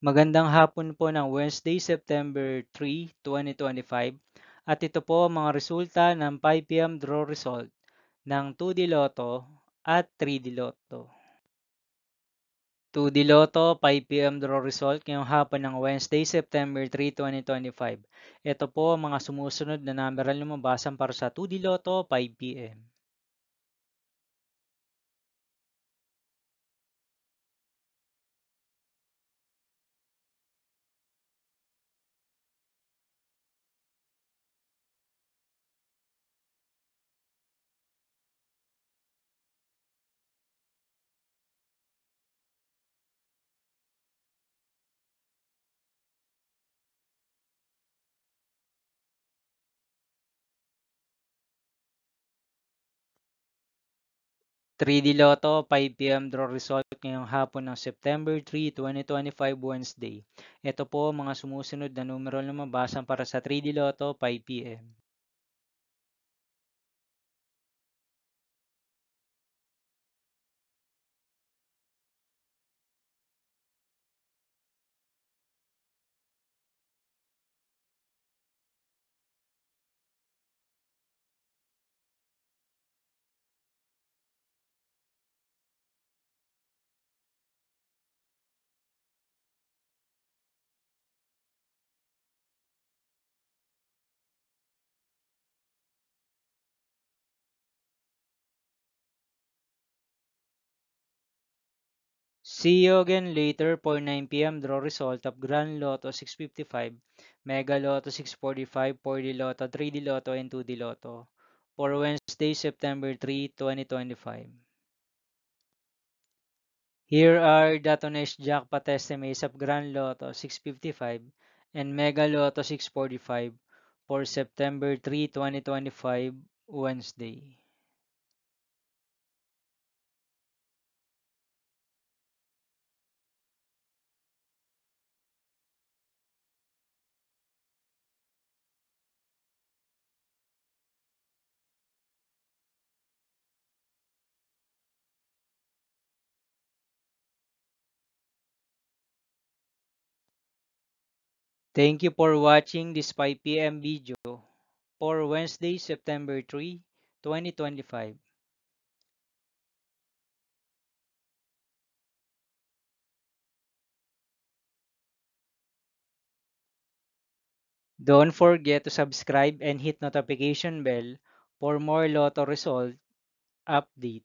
Magandang hapon po ng Wednesday, September 3, 2025. At ito po ang mga resulta ng 5 p.m. draw result ng 2D Lotto at 3D Lotto. 2D Lotto 5 p.m. draw result ngayong hapon ng Wednesday, September 3, 2025. Ito po ang mga sumusunod na numeral lumabasan para sa 2D Lotto 5 p.m. 3D Lotto 5 p.m. draw result ngayong hapon ng September 3, 2025 Wednesday. Ito po ang mga sumusunod na numero na mabasan para sa 3D Lotto 5 p.m. 'See you again later for 9 p.m. draw result of Grand Lotto 655, Mega Lotto 645, 4D Lotto, 3D Lotto, and 2D Lotto for Wednesday, September 3, 2025. Here are the today's jackpot estimates of Grand Lotto 655 and Mega Lotto 645 for September 3, 2025, Wednesday. Thank you for watching this 5 p.m. video for Wednesday, September 3, 2025. Don't forget to subscribe and hit notification bell for more Lotto result update.